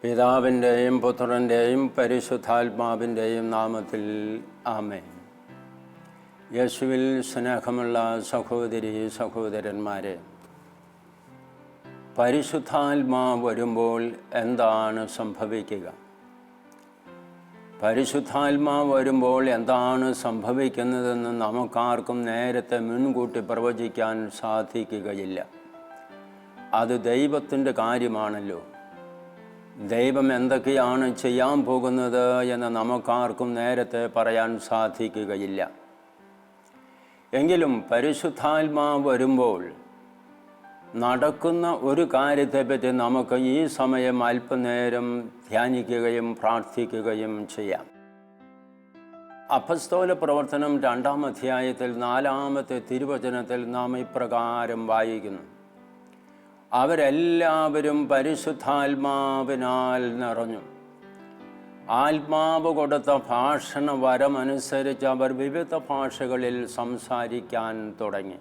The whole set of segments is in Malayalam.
പിതാവിൻ്റെയും പുത്രൻ്റെയും പരിശുദ്ധാത്മാവിൻ്റെയും നാമത്തിൽ ആമേൻ. യേശുവിൽ സ്നേഹമുള്ള സഹോദരീ സഹോദരന്മാരെ, പരിശുദ്ധാത്മാവ് വരുമ്പോൾ എന്താണ് സംഭവിക്കുക? പരിശുദ്ധാത്മാവ് വരുമ്പോൾ എന്താണ് സംഭവിക്കുന്നതെന്ന് നമുക്കാർക്കും നേരത്തെ മുൻകൂട്ടി പ്രവചിക്കാൻ സാധിക്കുകയില്ല. അത് ദൈവത്തിൻ്റെ കാര്യമാണല്ലോ. ദൈവം എന്തൊക്കെയാണ് ചെയ്യാൻ പോകുന്നത് എന്ന് നമുക്കാർക്കും നേരത്തെ പറയാൻ സാധിക്കുകയില്ല. എങ്കിലും പരിശുദ്ധാത്മാവ് വരുമ്പോൾ നടക്കുന്ന ഒരു കാര്യത്തെപ്പറ്റി നമുക്ക് ഈ സമയം അല്പനേരം ധ്യാനിക്കുകയും പ്രാർത്ഥിക്കുകയും ചെയ്യാം. അപ്പസ്തോല പ്രവർത്തനം 2-ാം അധ്യായത്തിൽ 4-ാമത്തെ തിരുവചനത്തിൽ നാം ഇപ്രകാരം വായിക്കുന്നു: അവരെല്ലാവരും പരിശുദ്ധാത്മാവിനാൽ നിറഞ്ഞു. ആത്മാവ് കൊടുത്ത ഭാഷണ വരമനുസരിച്ച് അവർ വിവിധ ഭാഷകളിൽ സംസാരിക്കാൻ തുടങ്ങി.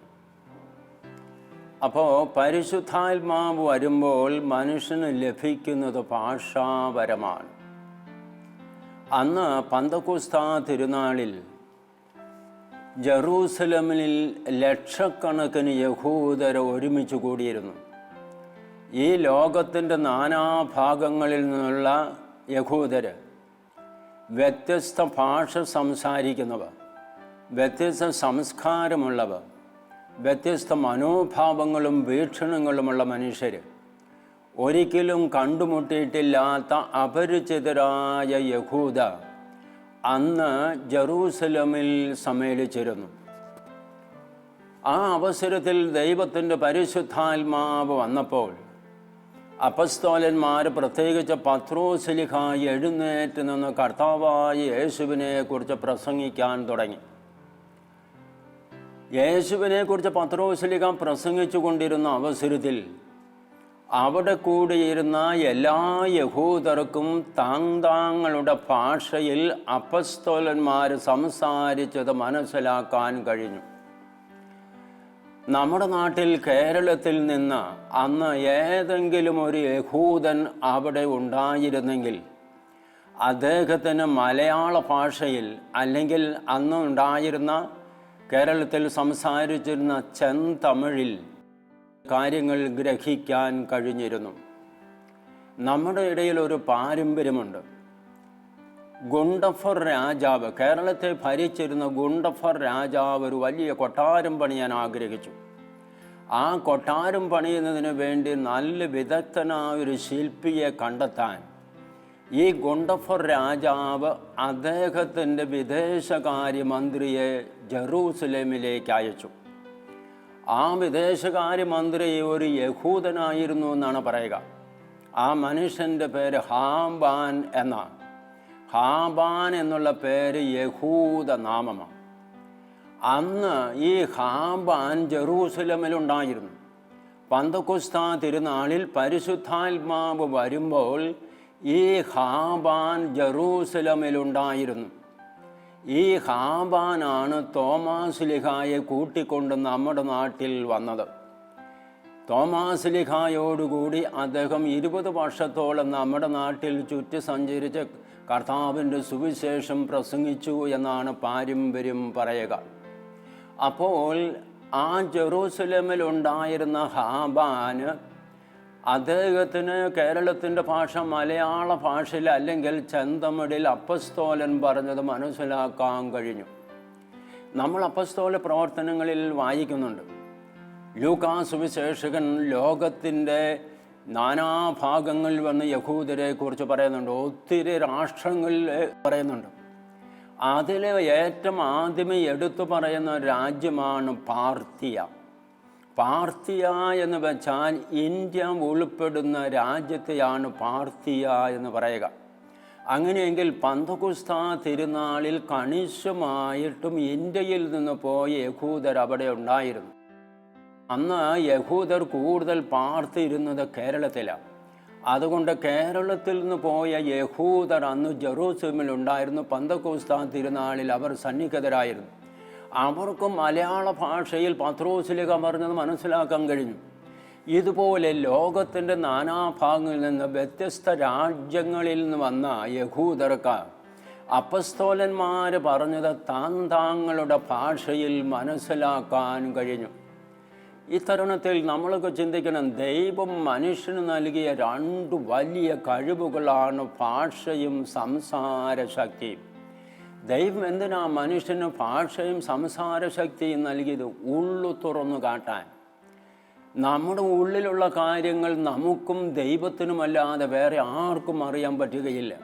അപ്പോൾ പരിശുദ്ധാത്മാവ് വരുമ്പോൾ മനുഷ്യന് ലഭിക്കുന്നത് ഭാഷാവരമാണ്. അന്ന് പന്തക്കുസ്താ തിരുനാളിൽ ജെറൂസലമിൽ ലക്ഷക്കണക്കിന് യഹൂദർ ഒരുമിച്ച് കൂടിയിരുന്നു. ഈ ലോകത്തിൻ്റെ നാനാഭാഗങ്ങളിൽ നിന്നുള്ള യഹൂദർ, വ്യത്യസ്ത ഭാഷ സംസാരിക്കുന്നവർ, വ്യത്യസ്ത സംസ്കാരമുള്ളവർ, വ്യത്യസ്ത മനോഭാവങ്ങളും വീക്ഷണങ്ങളുമുള്ള മനുഷ്യർ, ഒരിക്കലും കണ്ടുമുട്ടിയിട്ടില്ലാത്ത അപരിചിതരായ യഹൂദ അന്ന് ജെറൂസലമിൽ സമ്മേളിച്ചിരുന്നു. ആ അവസരത്തിൽ ദൈവത്തിൻ്റെ പരിശുദ്ധാത്മാവ് വന്നപ്പോൾ അപ്പസ്തോലന്മാർ, പ്രത്യേകിച്ച് പത്രോസ്ലീഹ, എഴുന്നേറ്റ് നിന്ന് കർത്താവായ യേശുവിനെക്കുറിച്ച് പ്രസംഗിക്കാൻ തുടങ്ങി. യേശുവിനെക്കുറിച്ച് പത്രോസ്ലീഹ പ്രസംഗിച്ചു കൊണ്ടിരുന്ന അവസരത്തിൽ അവിടെ കൂടിയിരുന്ന എല്ലാ യഹൂദർക്കും താങ്ങളുടെ ഭാഷയിൽ അപ്പസ്തോലന്മാർ സംസാരിച്ചത് മനസ്സിലാക്കാൻ കഴിഞ്ഞു. നമ്മുടെ നാട്ടിൽ, കേരളത്തിൽ നിന്ന് അന്ന് ഏതെങ്കിലും ഒരു യഹൂദൻ അവിടെ ഉണ്ടായിരുന്നെങ്കിൽ അദ്ദേഹത്തിന് മലയാള ഭാഷയിൽ, അല്ലെങ്കിൽ അന്ന് ഉണ്ടായിരുന്ന കേരളത്തിൽ സംസാരിച്ചിരുന്ന ചെന്തമിഴിൽ കാര്യങ്ങൾ ഗ്രഹിക്കാൻ കഴിഞ്ഞിരുന്നു. നമ്മുടെ ഇടയിൽ ഒരു പാരമ്പര്യമുണ്ട്. ഗുണ്ടഫർ രാജാവ്, കേരളത്തെ ഭരിച്ചിരുന്ന ഗുണ്ടഫർ രാജാവ് ഒരു വലിയ കൊട്ടാരം പണിയാൻ ആഗ്രഹിച്ചു. ആ കൊട്ടാരം പണിയുന്നതിന് വേണ്ടി നല്ല വിദഗ്ധനായ ഒരു ശില്പിയെ കണ്ടെത്താൻ ഈ ഗുണ്ടഫർ രാജാവ് അദ്ദേഹത്തിൻ്റെ വിദേശകാര്യമന്ത്രിയെ ജെറൂസലേമിലേക്ക് അയച്ചു. ആ വിദേശകാര്യമന്ത്രി ഒരു യഹൂദനായിരുന്നു എന്നാണ് പറയുക. ആ മനുഷ്യൻ്റെ പേര് ഹാംബാൻ എന്നാണ്. ഹാംബാൻ എന്നുള്ള പേര് യഹൂദ നാമമാണ്. അന്ന് ഈ ഹാംബാൻ ജെറൂസലമിലുണ്ടായിരുന്നു. പന്തക്കുസ്താ തിരുനാളിൽ പരിശുദ്ധാത്മാവ് വരുമ്പോൾ ഈ ഹാംബാൻ ജെറൂസലമിലുണ്ടായിരുന്നു. ഈ ഹാംബാനാണ് തോമാസ്ലീഹായെ കൂട്ടിക്കൊണ്ട് നമ്മുടെ നാട്ടിൽ വന്നത്. തോമാസ്ലീഹായോടുകൂടി അദ്ദേഹം 20 വർഷത്തോളം നമ്മുടെ നാട്ടിൽ ചുറ്റി സഞ്ചരിച്ച് കർത്താവിൻ്റെ സുവിശേഷം പ്രസംഗിച്ചു എന്നാണ് പാരമ്പര്യം പറയുക. അപ്പോൾ ആ ജെറൂസലേമിലുണ്ടായിരുന്ന ഹാംബാന് അദ്ദേഹത്തിന് കേരളത്തിൻ്റെ ഭാഷ മലയാള ഭാഷയിൽ, അല്ലെങ്കിൽ ചെന്തമിഴിൽ അപ്പസ്തോലൻ പറഞ്ഞത് മനസ്സിലാക്കാൻ കഴിഞ്ഞു. നമ്മൾ അപ്പസ്തോല പ്രവർത്തനങ്ങളിൽ വായിക്കുന്നുണ്ട്. ലൂക്കാ സുവിശേഷകൻ ലോകത്തിൻ്റെ നാനാഭാഗങ്ങളിൽ വന്ന് യഹൂദരെ കുറിച്ച് പറയുന്നുണ്ട്. ഒത്തിരി രാഷ്ട്രങ്ങളിൽ പറയുന്നുണ്ട്. അതിൽ ഏറ്റവും ആദ്യമേ എടുത്തു പറയുന്ന രാജ്യമാണ് പാർത്തിയ. പാർത്തിയ എന്ന് വെച്ചാൽ ഇന്ത്യ ഉൾപ്പെടുന്ന രാജ്യത്തെയാണ് പാർത്തിയ എന്ന് പറയുക. അങ്ങനെയെങ്കിൽ പന്തക്കുസ്താ തിരുനാളിൽ കണിശമായിട്ടും ഇന്ത്യയിൽ നിന്ന് പോയ യഹൂദർ അവിടെ ഉണ്ടായിരുന്നു. അന്ന് യഹൂദർ കൂടുതൽ പാർത്തിരുന്നത് കേരളത്തിലാണ്. അതുകൊണ്ട് കേരളത്തിൽ നിന്ന് പോയ യഹൂദർ അന്ന് ജെറൂസലേമിലുണ്ടായിരുന്നു. പന്തക്കുസ്താ തിരുനാളിൽ അവർ സന്നിഹിതരായിരുന്നു. അവർക്ക് മലയാള ഭാഷയിൽ പത്രോസ്ലീഹ പറഞ്ഞത് മനസ്സിലാക്കാൻ കഴിഞ്ഞു. ഇതുപോലെ ലോകത്തിൻ്റെ നാനാഭാഗങ്ങളിൽ നിന്ന് വ്യത്യസ്ത രാജ്യങ്ങളിൽ നിന്ന് വന്ന യഹൂദർക്ക് അപ്പസ്തോലന്മാർ പറഞ്ഞത് താങ്കളുടെ ഭാഷയിൽ മനസ്സിലാക്കാൻ കഴിഞ്ഞു. ഈ തരുണത്തിൽ നമ്മളൊക്കെ ചിന്തിക്കണം, ദൈവം മനുഷ്യന് നൽകിയ രണ്ട് വലിയ കഴിവുകളാണ് ഭാഷയും സംസാരശക്തിയും. ദൈവം എന്തിനാ മനുഷ്യന് ഭാഷയും സംസാരശക്തിയും നൽകിയത്? ഉള്ളു തുറന്നു കാട്ടാൻ. നമ്മുടെ ഉള്ളിലുള്ള കാര്യങ്ങൾ നമുക്കും ദൈവത്തിനുമല്ലാതെ വേറെ ആർക്കും അറിയാൻ പറ്റുകയില്ല.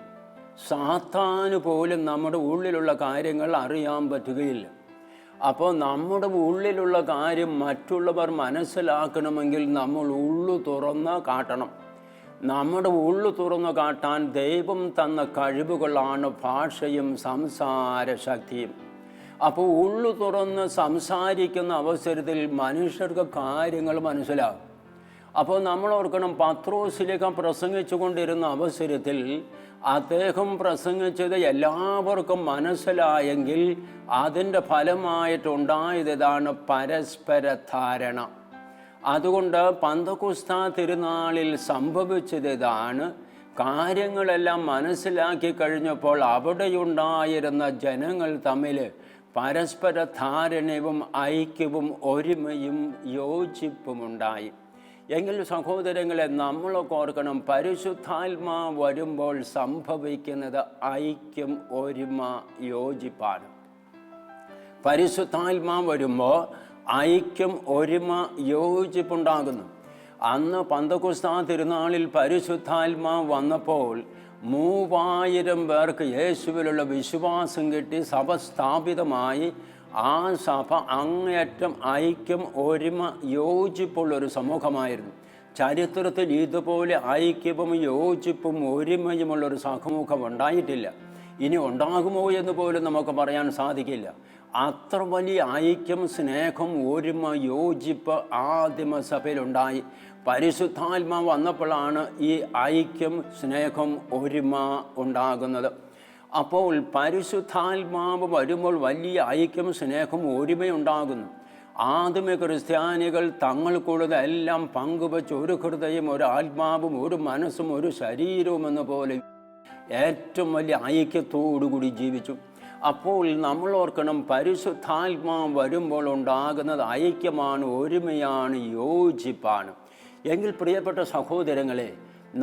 സാത്താന് പോലും നമ്മുടെ ഉള്ളിലുള്ള കാര്യങ്ങൾ അറിയാൻ പറ്റുകയില്ല. അപ്പോൾ നമ്മുടെ ഉള്ളിലുള്ള കാര്യം മറ്റുള്ളവർ മനസ്സിലാക്കണമെങ്കിൽ നമ്മൾ ഉള്ളു തുറന്ന് കാട്ടണം. നമ്മുടെ ഉള്ളു തുറന്നു കാട്ടാൻ ദൈവം തന്ന കഴിവുകളാണ് ഭാഷയും സംസാരശക്തിയും. അപ്പോൾ ഉള്ളു തുറന്ന് സംസാരിക്കുന്ന അവസരത്തിൽ മനുഷ്യർക്ക് കാര്യങ്ങൾ മനസ്സിലാകും. അപ്പോൾ നമ്മൾ ഓർക്കണം, പത്രോസിലേക്ക് പ്രസംഗിച്ചു കൊണ്ടിരുന്ന അവസരത്തിൽ അദ്ദേഹം പ്രസംഗിച്ചത് എല്ലാവർക്കും മനസ്സിലായെങ്കിൽ അതിൻ്റെ ഫലമായിട്ടുണ്ടായതാണ് പരസ്പര ധാരണ. അതുകൊണ്ട് പന്തക്കുസ്താ തിരുനാളിൽ സംഭവിച്ചതാണ്, കാര്യങ്ങളെല്ലാം മനസ്സിലാക്കി കഴിഞ്ഞപ്പോൾ അവിടെയുണ്ടായിരുന്ന ജനങ്ങൾ തമ്മിൽ പരസ്പര ധാരണയും ഐക്യവും ഒരുമയും യോജിപ്പുമുണ്ടായി. എങ്കിൽ സഹോദരങ്ങളെ, നമ്മളൊക്കെ ഓർക്കണം, പരിശുദ്ധാത്മാ വരുമ്പോൾ സംഭവിക്കുന്നത് ഐക്യം, ഒരുമ, യോജിപ്പാണ്. പരിശുദ്ധാത്മാ വരുമ്പോൾ ഐക്യം, ഒരുമ, യോജിപ്പുണ്ടാകുന്നു. അന്ന് പന്തക്കുസ്താ തിരുനാളിൽ പരിശുദ്ധാത്മാ വന്നപ്പോൾ 3000 പേർക്ക് യേശുവിലുള്ള വിശ്വാസം കിട്ടി. സഭ സ്ഥാപിതമായി. ആ സഭ അങ്ങേയറ്റം ഐക്യം, ഒരുമ, യോജിപ്പുള്ളൊരു സമൂഹമായിരുന്നു. ചരിത്രത്തിൽ ഇതുപോലെ ഐക്യവും യോജിപ്പും ഒരുമയുമുള്ളൊരു സമൂഹം ഉണ്ടായിട്ടില്ല. ഇനി ഉണ്ടാകുമോ എന്ന് പോലും നമുക്ക് പറയാൻ സാധിക്കില്ല. അത്ര വലിയ ഐക്യം, സ്നേഹം, ഒരുമ, യോജിപ്പ് ആദിമസഭയിലുണ്ടായി. പരിശുദ്ധാത്മാ വന്നപ്പോഴാണ് ഈ ഐക്യം, സ്നേഹം, ഒരുമ ഉണ്ടാകുന്നത്. അപ്പോൾ പരിശുദ്ധാത്മാവ് വരുമ്പോൾ വലിയ ഐക്യം, സ്നേഹം, ഒരുമയുണ്ടാകുന്നു. ആദിമ ക്രിസ്ത്യാനികൾ തങ്ങൾക്കുള്ളതെല്ലാം പങ്കുവച്ച് ഒരു ഹൃദയം, ഒരു ആത്മാവും, ഒരു മനസ്സും, ഒരു ശരീരവും എന്ന പോലെ ഏറ്റവും വലിയ ഐക്യത്തോടുകൂടി ജീവിച്ചു. അപ്പോൾ നമ്മൾ ഓർക്കണം, പരിശുദ്ധാത്മാ വരുമ്പോൾ ഉണ്ടാകുന്നത് ഐക്യമാണ്, ഒരുമയാണ്, യോജിപ്പാണ്. എങ്കിൽ പ്രിയപ്പെട്ട സഹോദരങ്ങളെ,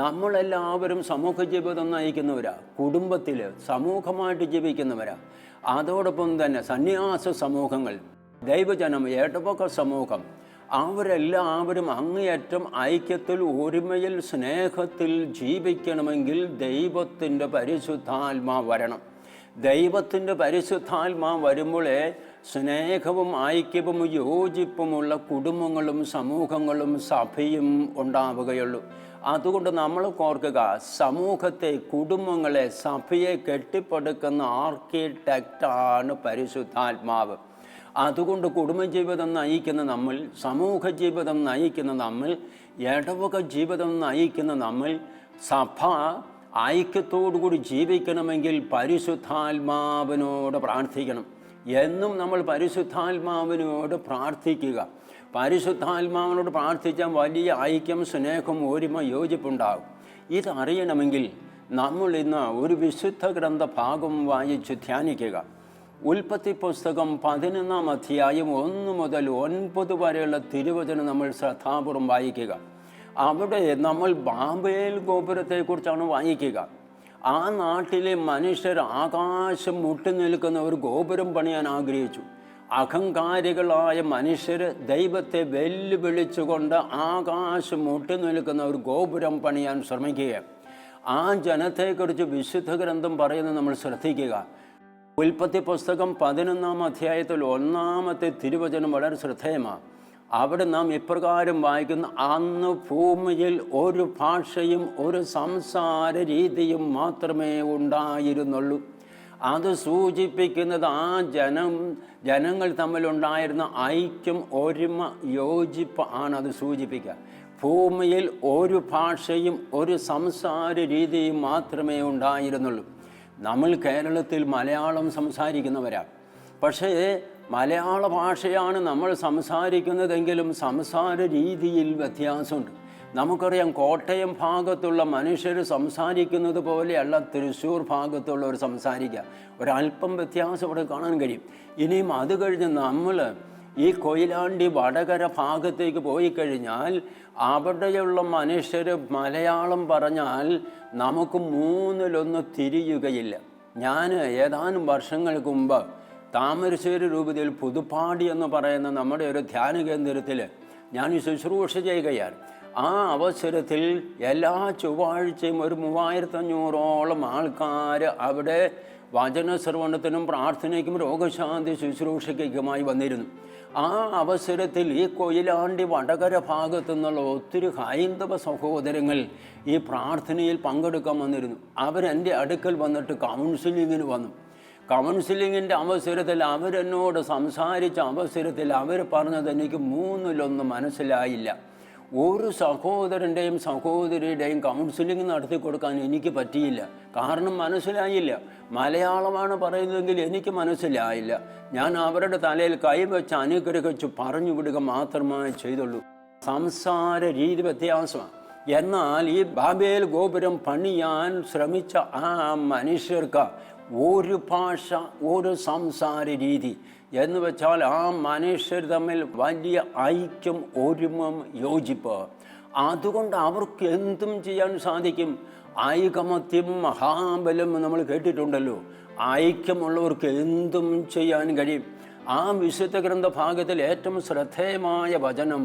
നമ്മളെല്ലാവരും സമൂഹ ജീവിതം നയിക്കുന്നവരാ, കുടുംബത്തിൽ സമൂഹമായിട്ട് ജീവിക്കുന്നവരാ. അതോടൊപ്പം തന്നെ സന്യാസ സമൂഹങ്ങൾ, ദൈവജനം, ഇടവക സമൂഹം, അവരെല്ലാവരും അങ്ങേയറ്റം ഐക്യത്തിൽ, ഒരുമയിൽ, സ്നേഹത്തിൽ ജീവിക്കണമെങ്കിൽ ദൈവത്തിൻ്റെ പരിശുദ്ധാത്മാ വരണം. ദൈവത്തിൻ്റെ പരിശുദ്ധാത്മാ വരുമ്പോഴേ സ്നേഹവും ഐക്യവും യോജിപ്പുമുള്ള കുടുംബങ്ങളും സമൂഹങ്ങളും സഭയും ഉണ്ടാവുകയുള്ളൂ. അതുകൊണ്ട് നമ്മൾ ഓർക്കുക, സമൂഹത്തെ, കുടുംബങ്ങളെ, സഭയെ കെട്ടിപ്പടുക്കുന്ന ആർക്കിടെക്റ്റാണ് പരിശുദ്ധാത്മാവ്. അതുകൊണ്ട് കുടുംബജീവിതം നയിക്കുന്ന നമ്മൾ, സമൂഹ ജീവിതം നയിക്കുന്ന നമ്മൾ, ഇടവക ജീവിതം നയിക്കുന്ന നമ്മൾ, സഭ ഐക്യത്തോടുകൂടി ജീവിക്കണമെങ്കിൽ പരിശുദ്ധാത്മാവിനോട് പ്രാർത്ഥിക്കണം. എന്നും നമ്മൾ പരിശുദ്ധാത്മാവിനോട് പ്രാർത്ഥിക്കുക. പരിശുദ്ധാത്മാവിനോട് പ്രാർത്ഥിച്ചാൽ വലിയ ഐക്യം, സ്നേഹം, ഒരുമ, യോജിപ്പുണ്ടാകും. ഇതറിയണമെങ്കിൽ നമ്മൾ ഇന്ന് ഒരു വിശുദ്ധ ഗ്രന്ഥ ഭാഗം വായിച്ച് ധ്യാനിക്കുക. ഉൽപ്പത്തി പുസ്തകം 11-ാം അധ്യായം 1 മുതൽ 9 വരെയുള്ള തിരുവചനം നമ്മൾ ശ്രദ്ധാപൂർവം വായിക്കുക. അവിടെ നമ്മൾ ബാബേൽ ഗോപുരത്തെക്കുറിച്ചാണ് വായിക്കുക. ആ നാട്ടിലെ മനുഷ്യർ ആകാശം മുട്ടി നിൽക്കുന്ന ഒരു ഗോപുരം പണിയാൻ ആഗ്രഹിച്ചു. അഹങ്കാരികളായ മനുഷ്യർ ദൈവത്തെ വെല്ലുവിളിച്ചുകൊണ്ട് ആകാശം മുട്ടി നിൽക്കുന്ന ഒരു ഗോപുരം പണിയാൻ ശ്രമിക്കുക. ആ ജനത്തെക്കുറിച്ച് വിശുദ്ധ ഗ്രന്ഥം പറയുന്നത് നമ്മൾ ശ്രദ്ധിക്കുക. ഉൽപ്പത്തി പുസ്തകം 11-ാം അധ്യായത്തിൽ 1-ാമത്തെ തിരുവചനം വളരെ ശ്രദ്ധേയമാണ്. അവിടെ നാം ഇപ്രകാരം വായിക്കുന്ന, അന്ന് ഭൂമിയിൽ ഒരു ഭാഷയും ഒരു സംസാര രീതിയും മാത്രമേ ഉണ്ടായിരുന്നുള്ളൂ. അത് സൂചിപ്പിക്കുന്നത് ആ ജനങ്ങൾ തമ്മിലുണ്ടായിരുന്ന ഐക്യം, ഒരുമ, യോജിപ്പ് ആണ് അത് സൂചിപ്പിക്കുക. ഭൂമിയിൽ ഒരു ഭാഷയും ഒരു സംസാര രീതിയും മാത്രമേ ഉണ്ടായിരുന്നുള്ളൂ. നമ്മൾ കേരളത്തിൽ മലയാളം സംസാരിക്കുന്നവരാണ്. പക്ഷേ മലയാള ഭാഷയാണ് നമ്മൾ സംസാരിക്കുന്നതെങ്കിലും സംസാര രീതിയിൽ വ്യത്യാസമുണ്ട്. നമുക്കറിയാം, കോട്ടയം ഭാഗത്തുള്ള മനുഷ്യർ സംസാരിക്കുന്നത് പോലെയല്ല തൃശ്ശൂർ ഭാഗത്തുള്ളവർ സംസാരിക്കുക. ഒരല്പം വ്യത്യാസം ഇവിടെ കാണാൻ കഴിയും. ഇനിയും അത് കഴിഞ്ഞ് നമ്മൾ ഈ കൊയിലാണ്ടി വടകര ഭാഗത്തേക്ക് പോയി കഴിഞ്ഞാൽ അവിടെയുള്ള മനുഷ്യർ മലയാളം പറഞ്ഞാൽ നമുക്ക് മൂന്നിലൊന്ന് തിരിയുകയില്ല. ഞാൻ ഏതാനും വർഷങ്ങൾക്ക് മുമ്പ് താമരശ്ശേരി രൂപതയിൽ പുതുപ്പാടി എന്ന് പറയുന്ന നമ്മുടെ ഒരു ധ്യാന കേന്ദ്രത്തിൽ ഞാൻ ശുശ്രൂഷ ചെയ്യുകയാണ്. ആ അവസരത്തിൽ എല്ലാ ചൊവ്വാഴ്ചയും ഒരു 3500ഓളം ആൾക്കാർ അവിടെ വചനശ്രവണത്തിനും പ്രാർത്ഥനയ്ക്കും രോഗശാന്തി ശുശ്രൂഷയ്ക്കുമായി വന്നിരുന്നു. ആ അവസരത്തിൽ ഈ കൊയിലാണ്ടി വടകര ഭാഗത്തു നിന്നുള്ള ഒത്തിരി ഹൈന്ദവ സഹോദരങ്ങൾ ഈ പ്രാർത്ഥനയിൽ പങ്കെടുക്കാൻ വന്നിരുന്നു. അവരെൻ്റെ അടുക്കൽ വന്നിട്ട് കൗൺസിലിങ്ങിന് വന്നു. കൗൺസിലിങ്ങിൻ്റെ അവസരത്തിൽ അവരെന്നോട് സംസാരിച്ച അവസരത്തിൽ അവർ പറഞ്ഞത് എനിക്ക് മൂന്നിലൊന്ന് മനസ്സിലായില്ല. ഒരു സഹോദരൻ്റെയും സഹോദരിയുടെയും കൗൺസിലിംഗ് നടത്തി കൊടുക്കാൻ എനിക്ക് പറ്റിയില്ല. കാരണം മനസ്സിലായില്ല. മലയാളമാണ് പറയുന്നതെങ്കിൽ എനിക്ക് മനസ്സിലായില്ല. ഞാൻ അവരുടെ തലയിൽ കൈവച്ച് അനുഗ്രഹിച്ചു പറഞ്ഞു വിടുക മാത്രമേ ചെയ്തുള്ളൂ. സംസാര രീതി വ്യത്യാസമാണ്. എന്നാൽ ഈ ബാബേൽ ഗോപുരം പണിയാൻ ശ്രമിച്ച ആ മനുഷ്യർക്ക് ഒരു ഭാഷ, ഒരു സംസാര രീതി എന്ന് വെച്ചാൽ ആ മനുഷ്യർ തമ്മിൽ വലിയ ഐക്യം, ഒരുമം, യോജിപ്പ്. അതുകൊണ്ട് അവർക്ക് എന്തും ചെയ്യാൻ സാധിക്കും. ഐകമത്യം മഹാബലം നമ്മൾ കേട്ടിട്ടുണ്ടല്ലോ. ഐക്യമുള്ളവർക്ക് എന്തും ചെയ്യാൻ കഴിയും. ആ വിശുദ്ധ ഗ്രന്ഥ ഭാഗത്തിൽ ഏറ്റവും ശ്രദ്ധേയമായ വചനം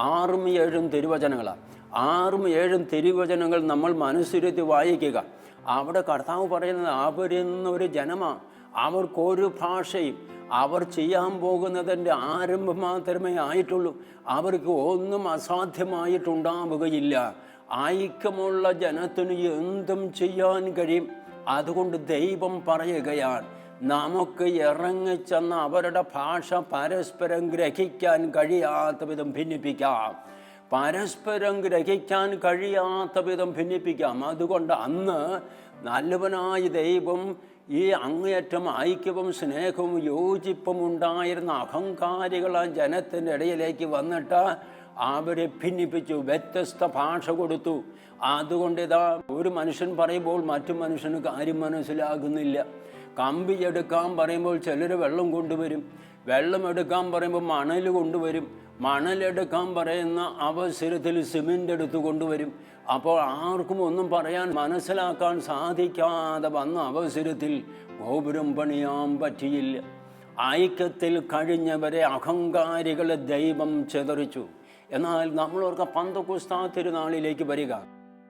6ഉം 7ഉം തിരുവചനങ്ങളാണ്. 6ഉം 7ഉം തിരുവചനങ്ങൾ നമ്മൾ മനസ്സിരുത്തി വായിക്കുക. അവിടെ കർത്താവ് പറയുന്നത് അവരെന്നൊരു ജനമാണ്, അവർക്കൊരു ഭാഷയും, അവർ ചെയ്യാൻ പോകുന്നതിൻ്റെ ആരംഭം മാത്രമേ ആയിട്ടുള്ളൂ. അവർക്ക് ഒന്നും അസാധ്യമായിട്ടുണ്ടാവുകയില്ല. ഐക്യമുള്ള ജനത്തിന് എന്തും ചെയ്യാൻ കഴിയും. അതുകൊണ്ട് ദൈവം പറയുകയാണ്, നമുക്ക് ഇറങ്ങിച്ചെന്ന അവരുടെ ഭാഷ പരസ്പരം ഗ്രഹിക്കാൻ കഴിയാത്ത വിധം ഭിന്നിപ്പിക്കാം. പരസ്പരം ഗ്രഹിക്കാൻ കഴിയാത്ത വിധം ഭിന്നിപ്പിക്കാം. അതുകൊണ്ട് അന്ന് നല്ലവനായ ദൈവം ഈ അങ്ങേയറ്റം ഐക്യവും സ്നേഹവും യോജിപ്പും ഉണ്ടായിരുന്ന അഹങ്കാരികൾ ആ ജനത്തിൻ്റെ ഇടയിലേക്ക് വന്നിട്ട് അവരെ ഭിന്നിപ്പിച്ചു, വ്യത്യസ്ത ഭാഷ കൊടുത്തു. അതുകൊണ്ട് ഇതാ ഒരു മനുഷ്യൻ പറയുമ്പോൾ മറ്റു മനുഷ്യന് കാര്യം മനസ്സിലാകുന്നില്ല. കമ്പി എടുക്കാൻ പറയുമ്പോൾ ചിലർ വെള്ളം കൊണ്ടുവരും, വെള്ളം എടുക്കാൻ പറയുമ്പോൾ മണൽ കൊണ്ടുവരും, മണലെടുക്കാൻ പറയുന്ന അവസരത്തിൽ സിമെൻ്റ് എടുത്ത് കൊണ്ടുവരും. അപ്പോൾ ആർക്കും ഒന്നും പറയാൻ മനസ്സിലാക്കാൻ സാധിക്കാതെ വന്ന അവസരത്തിൽ ഗോപുരം പണിയാൻ പറ്റിയില്ല. ഐക്യത്തിൽ കഴിഞ്ഞവരെ അഹങ്കാരികളെ ദൈവം ചിതറിച്ചു. എന്നാൽ നമ്മളോർക്ക് പന്തക്കുസ്താ തിരുനാളിലേക്ക് വരിക.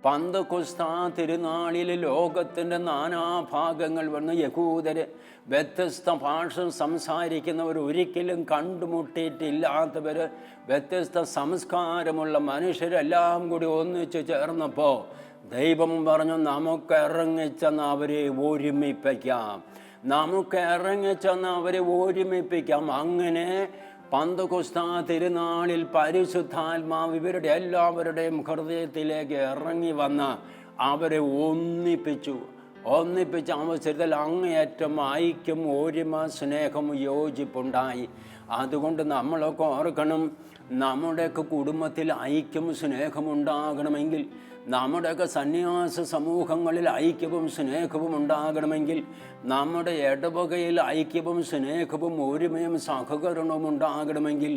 പന്തക്കുസ്താ തിരുനാളിൽ ലോകത്തിൻ്റെ നാനാഭാഗങ്ങൾ വന്ന് യഹൂദര്, വ്യത്യസ്ത ഭാഷ സംസാരിക്കുന്നവർ, ഒരിക്കലും കണ്ടുമുട്ടിയിട്ടില്ലാത്തവർ, വ്യത്യസ്ത സംസ്കാരമുള്ള മനുഷ്യരെല്ലാം കൂടി ഒന്നിച്ച് ചേർന്നപ്പോൾ ദൈവം പറഞ്ഞു, നമുക്ക് ഇറങ്ങിച്ചെന്ന് അവരെ ഒരുമിപ്പിക്കാം, നമുക്ക് ഇറങ്ങിച്ചെന്ന് അവരെ ഒരുമിപ്പിക്കാം. അങ്ങനെ പന്തക്കുസ്താ തിരുനാളിൽ പരിശുദ്ധാത്മാവ് ഇവരുടെ എല്ലാവരുടെയും ഹൃദയത്തിലേക്ക് ഇറങ്ങി വന്ന് അവരെ ഒന്നിപ്പിച്ച അവസരത്തിൽ അങ്ങേയറ്റം ഐക്യം, ഒരുമ, സ്നേഹം, യോജിപ്പുണ്ടായി. അതുകൊണ്ട് നമ്മളൊക്കെ ഓർക്കണം, നമ്മുടെയൊക്കെ കുടുംബത്തിൽ ഐക്യം, സ്നേഹമുണ്ടാകണമെങ്കിൽ, നമ്മുടെയൊക്കെ സന്യാസ സമൂഹങ്ങളിൽ ഐക്യവും സ്നേഹവും ഉണ്ടാകണമെങ്കിൽ, നമ്മുടെ ഇടവകയിൽ ഐക്യവും സ്നേഹവും ഒരുമയും സഹകരണവും ഉണ്ടാകണമെങ്കിൽ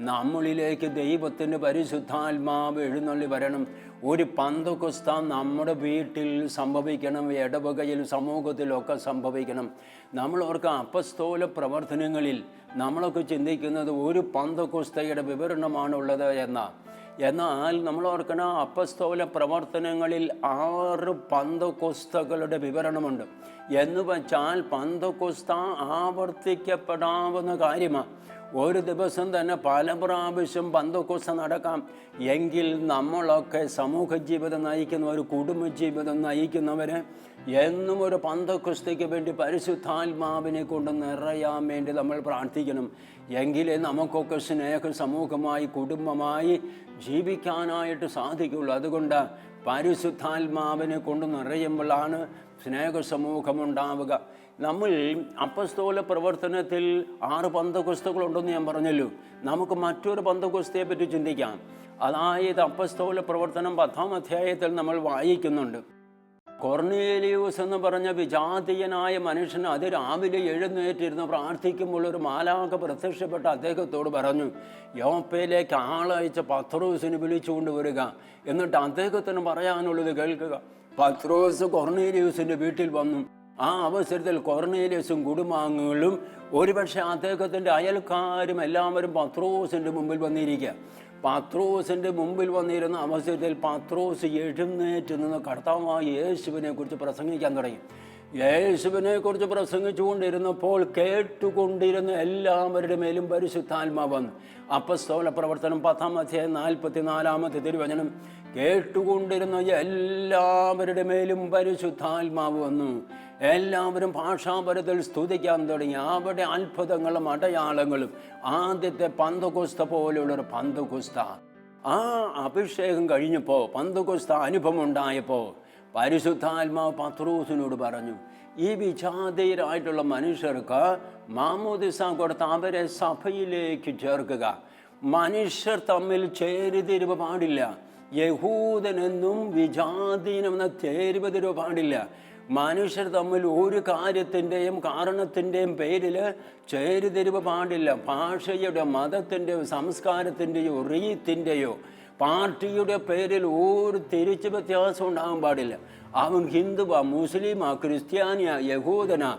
നമ്മളിലേക്ക് ദൈവത്തിൻ്റെ പരിശുദ്ധാത്മാവ് എഴുന്നള്ളി വരണം. ഒരു പന്തക്കുസ്താ നമ്മുടെ വീട്ടിൽ സംഭവിക്കണം, ഇടവകയിൽ, സമൂഹത്തിലൊക്കെ സംഭവിക്കണം. നമ്മളവർക്ക് അപ്പസ്തോല പ്രവർത്തനങ്ങളിൽ നമ്മളൊക്കെ ചിന്തിക്കുന്നത് ഒരു പന്തക്കുസ്തയുടെ വിവരണമാണുള്ളത് എന്നാൽ നമ്മൾ ഓർക്കണം, അപ്പസ്തോല പ്രവർത്തനങ്ങളിൽ 6 പന്തക്കുസ്തകളുടെ വിവരണമുണ്ട്. എന്ന് വച്ചാൽ പന്തക്കുസ്ത ആവർത്തിക്കപ്പെടാവുന്ന കാര്യമാണ്. ഒരു ദിവസം തന്നെ പല പ്രാവശ്യം പന്തക്കുസ്ത നടക്കാം. എങ്കിൽ നമ്മളൊക്കെ സമൂഹ ജീവിതം നയിക്കുന്നവർ, കുടുംബജീവിതം നയിക്കുന്നവർ എന്നും ഒരു പന്തക്കുസ്തയ്ക്ക് വേണ്ടി പരിശുദ്ധാത്മാവിനെ കൊണ്ട് നിറയാൻ വേണ്ടി നമ്മൾ പ്രാർത്ഥിക്കണം. എങ്കിലേ നമുക്കൊക്കെ സ്നേഹ സമൂഹമായി, കുടുംബമായി ജീവിക്കാനായിട്ട് സാധിക്കുള്ളൂ. അതുകൊണ്ട് പരിശുദ്ധാത്മാവിനെ കൊണ്ട് നിറയുമ്പോഴാണ് സ്നേഹ സമൂഹമുണ്ടാവുക. നമ്മൾ അപ്പസ്തോല പ്രവർത്തനത്തിൽ 6 പന്തക്കൊസ്തുകളുണ്ടെന്ന് ഞാൻ പറഞ്ഞല്ലോ. നമുക്ക് മറ്റൊരു പന്തക്കൊസ്തയെ പറ്റി ചിന്തിക്കാം. അതായത് അപ്പസ്തോല പ്രവർത്തനം 10-ാം അധ്യായത്തിൽ നമ്മൾ വായിക്കുന്നുണ്ട്. കൊർന്നേലിയൂസ് എന്ന് പറഞ്ഞ വിജാതീയനായ മനുഷ്യൻ അതിരാവിലെ എഴുന്നേറ്റിരുന്ന് പ്രാർത്ഥിക്കുമ്പോൾ ഒരു മാലാഖ പ്രത്യക്ഷപ്പെട്ട് അദ്ദേഹത്തോട് പറഞ്ഞു, യോപ്പയിലേക്ക് ആളയച്ച പത്രോസിന് വിളിച്ചുകൊണ്ട് വരിക, എന്നിട്ട് അദ്ദേഹത്തിന് പറയാനുള്ളത് കേൾക്കുക. പത്രോസ് കൊർന്നേലിയൂസിൻ്റെ വീട്ടിൽ വന്നു. ആ അവസരത്തിൽ കൊർന്നേലിയൂസും കുടുംബാംഗങ്ങളും ഒരുപക്ഷെ അദ്ദേഹത്തിൻ്റെ അയൽക്കാരും എല്ലാവരും പത്രോസിൻ്റെ മുമ്പിൽ വന്നിരിക്കുക. പത്രോസിൻ്റെ മുമ്പിൽ വന്നിരുന്ന അവസരത്തിൽ പത്രോസ് എഴുന്നേറ്റ് നിന്ന് കർത്താവായ യേശുവിനെ കുറിച്ച് പ്രസംഗിക്കാൻ തുടങ്ങി. യേശുവിനെ കുറിച്ച് പ്രസംഗിച്ചുകൊണ്ടിരുന്നപ്പോൾ കേട്ടുകൊണ്ടിരുന്ന എല്ലാവരുടെ മേലും പരിശുദ്ധാത്മാവ് വന്നു. അപ്പസ്തോല പ്രവർത്തനം 10-ാം അധ്യായം 44-ാമത്തെ തിരുവചനം. കേട്ടുകൊണ്ടിരുന്ന എല്ലാവരുടെ മേലും പരിശുദ്ധാത്മാവ് വന്നു. എല്ലാവരും ഭാഷാപരത്തിൽ സ്തുതിക്കാൻ തുടങ്ങി. അവിടെ അത്ഭുതങ്ങളും അടയാളങ്ങളും. ആദ്യത്തെ പന്തക്കൊസ്ത പോലുള്ളൊരു പന്തക്കൊസ്ത. ആ അഭിഷേകം കഴിഞ്ഞപ്പോൾ, പന്തക്കൊസ്ത അനുഭവം ഉണ്ടായപ്പോൾ പരിശുദ്ധാത്മാവ് പത്രോസിനോട് പറഞ്ഞു, ഈ വിജാതീയരായിട്ടുള്ള മനുഷ്യർക്ക് മാമോദിസ കൊടുത്ത് അവരെ സഭയിലേക്ക് ചേർക്കുക. മനുഷ്യർ തമ്മിൽ ചേരിതിരിവ് പാടില്ല. യഹൂദനെന്നും വിജാതീയനെന്ന ചേരിതിരിവ് പാടില്ല. മനുഷ്യർ തമ്മിൽ ഒരു കാര്യത്തിൻ്റെയും കാരണത്തിൻ്റെയും പേരിൽ ചേരിതിരിവ് പാടില്ല. ഭാഷയുടെ, മതത്തിൻ്റെയോ, സംസ്കാരത്തിൻ്റെയോ, റീത്തിൻ്റെയോ, പാർട്ടിയുടെ പേരിൽ ഒരു തിരിച്ചു വ്യത്യാസം ഉണ്ടാകാൻ പാടില്ല. അവൻ ഹിന്ദുവാ, മുസ്ലിമാ, ക്രിസ്ത്യാനിയാ, യഹൂദനാ,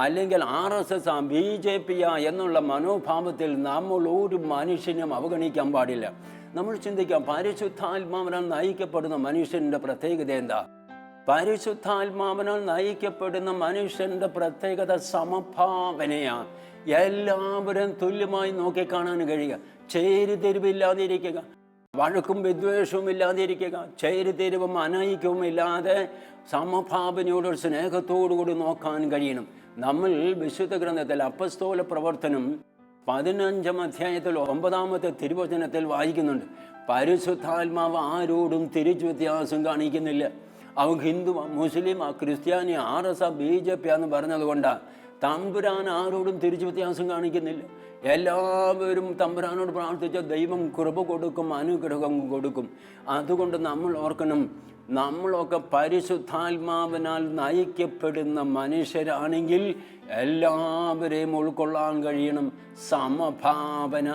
അല്ലെങ്കിൽ RSS, BJP എന്നുള്ള മനോഭാവത്തിൽ നമ്മൾ ഒരു മനുഷ്യനും അവഗണിക്കാൻ പാടില്ല. നമ്മൾ ചിന്തിക്കാം, പരിശുദ്ധാത്മാവിനാൽ നയിക്കപ്പെടുന്ന മനുഷ്യൻ്റെ പ്രത്യേകത എന്താ? പരിശുദ്ധാത്മാവിനാൽ നയിക്കപ്പെടുന്ന മനുഷ്യൻ്റെ പ്രത്യേകത സമഭാവനയാണ്. എല്ലാവരും തുല്യമായി നോക്കിക്കാണാൻ കഴിയുക, ചേരിതിരിവില്ലാതിരിക്കുക, വഴക്കും വിദ്വേഷവും ഇല്ലാതിരിക്കുക, ചേരിതിരിവും അനൈക്യവും ഇല്ലാതെ സമഭാവനയോട് സ്നേഹത്തോടുകൂടി നോക്കാൻ കഴിയണം. നമ്മൾ വിശുദ്ധ ഗ്രന്ഥത്തിൽ അപ്പസ്തോല പ്രവർത്തനം 15-ാം അധ്യായത്തിൽ 9-ാമത്തെ തിരുവചനത്തിൽ വായിക്കുന്നുണ്ട്, പരിശുദ്ധാത്മാവ് ആരോടും തിരിച്ചു വ്യത്യാസം കാണിക്കുന്നില്ല. അവൻ ഹിന്ദുവാ, മുസ്ലിമാ, ക്രിസ്ത്യാനിയാ, RSS, BJP എന്ന് പറഞ്ഞതുകൊണ്ടാണ് തമ്പുരാൻ ആരോടും തിരിച്ചു വ്യത്യാസം കാണിക്കുന്നില്ല. എല്ലാവരും തമ്പുരാനോട് പ്രാർത്ഥിച്ച ദൈവം കൃപ കൊടുക്കും, അനുഗ്രഹം കൊടുക്കും. അതുകൊണ്ട് നമ്മൾ ഓർക്കണം, നമ്മളൊക്കെ പരിശുദ്ധാത്മാവിനാൽ നയിക്കപ്പെടുന്ന മനുഷ്യരാണെങ്കിൽ എല്ലാവരെയും ഉൾക്കൊള്ളാൻ കഴിയണം. സമഭാവന,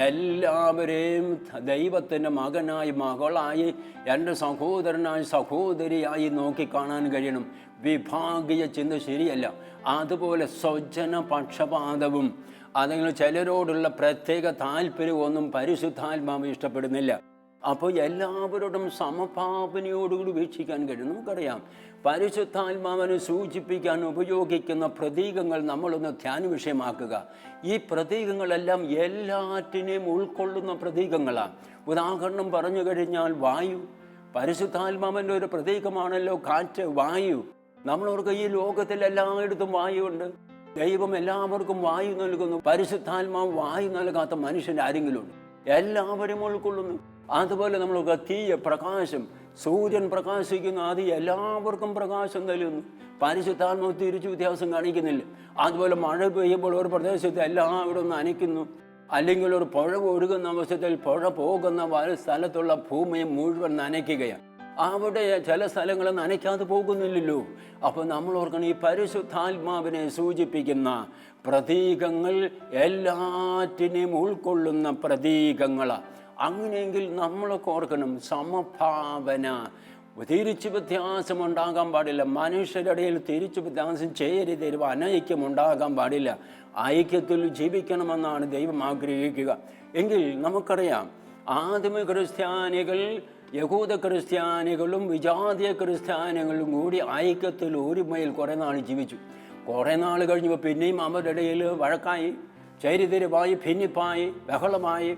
എല്ലാവരെയും ദൈവത്തിൻ്റെ മകനായി, മകളായി, എൻ്റെ സഹോദരനായി, സഹോദരിയായി നോക്കിക്കാണാൻ കഴിയണം. വിഭാഗീയ ചിന്ത ശരിയല്ല. അതുപോലെ സ്വജന പക്ഷപാതവും അല്ലെങ്കിൽ ചിലരോടുള്ള പ്രത്യേക താല്പര്യമൊന്നും പരിശുദ്ധാത്മാവ് ഇഷ്ടപ്പെടുന്നില്ല. അപ്പോൾ എല്ലാവരോടും സമഭാവനയോടുകൂടി വീക്ഷിക്കാൻ കഴിയും. നമുക്കറിയാം, പരിശുദ്ധാത്മാവിനെ സൂചിപ്പിക്കാൻ ഉപയോഗിക്കുന്ന പ്രതീകങ്ങൾ നമ്മളൊന്ന് ധ്യാന വിഷയമാക്കുക. ഈ പ്രതീകങ്ങളെല്ലാം എല്ലാറ്റിനെയും ഉൾക്കൊള്ളുന്ന പ്രതീകങ്ങളാണ്. ഉദാഹരണം പറഞ്ഞു കഴിഞ്ഞാൽ വായു പരിശുദ്ധാത്മാവിൻ്റെ ഒരു പ്രതീകമാണല്ലോ. കാറ്റ്, വായു. നമ്മളവർക്ക് ഈ ലോകത്തിൽ എല്ലായിടത്തും വായുണ്ട്. ദൈവം എല്ലാവർക്കും വായു നൽകുന്നു. പരിശുദ്ധാത്മാവ് വായു നൽകാത്ത മനുഷ്യൻ ആരെങ്കിലും ഉണ്ട്? എല്ലാവരും ഉൾക്കൊള്ളുന്നു. അതുപോലെ നമ്മൾക്ക് തീയ, പ്രകാശം, സൂര്യൻ പ്രകാശിക്കുന്നു, അത് എല്ലാവർക്കും പ്രകാശം നൽകുന്നു. പരിശുദ്ധാത്മാവ് തിരിച്ചു വ്യത്യാസം കാണിക്കുന്നില്ല. അതുപോലെ മഴ പെയ്യുമ്പോൾ ഒരു പ്രദേശത്ത് എല്ലാവരും നനയ്ക്കുന്നു. അല്ലെങ്കിൽ ഒരു പുഴ ഒഴുകുന്ന അവസരത്തിൽ പുഴ പോകുന്ന സ്ഥലത്തുള്ള ഭൂമിയെ മുഴുവൻ നനയ്ക്കുകയാണ്. അവിടെ ചില സ്ഥലങ്ങൾ നനയ്ക്കാതെ പോകുന്നില്ലല്ലോ. അപ്പോൾ നമ്മൾ ഓർക്കണം, ഈ പരിശുദ്ധാത്മാവിനെ സൂചിപ്പിക്കുന്ന പ്രതീകങ്ങൾ എല്ലാറ്റിനെയും ഉൾക്കൊള്ളുന്ന പ്രതീകങ്ങളാണ്. അങ്ങനെയെങ്കിൽ നമ്മളൊക്കെ ഓർക്കണം, സമഭാവന, തിരിച്ചു വ്യത്യാസം ഉണ്ടാകാൻ പാടില്ല. മനുഷ്യരുടെ ഇടയിൽ തിരിച്ചു വ്യത്യാസം, ചേരിതിരിവ്, അനൈക്യം ഉണ്ടാകാൻ പാടില്ല. ഐക്യത്തിൽ ജീവിക്കണമെന്നാണ് ദൈവം ആഗ്രഹിക്കുക. എങ്കിൽ നമുക്കറിയാം, ആദിമ ക്രിസ്ത്യാനികൾ, യഹൂദ ക്രിസ്ത്യാനികളും വിജാതീയ ക്രിസ്ത്യാനികളും കൂടി ഐക്യത്തിൽ ഒരുമയിൽ കുറേ നാൾ ജീവിച്ചു. കുറേ നാൾ കഴിഞ്ഞപ്പോൾ പിന്നെയും അവരുടെ ഇടയിൽ വഴക്കായി, ചേരിതിരിവായി, ഭിന്നിപ്പായി, ബഹളമായി.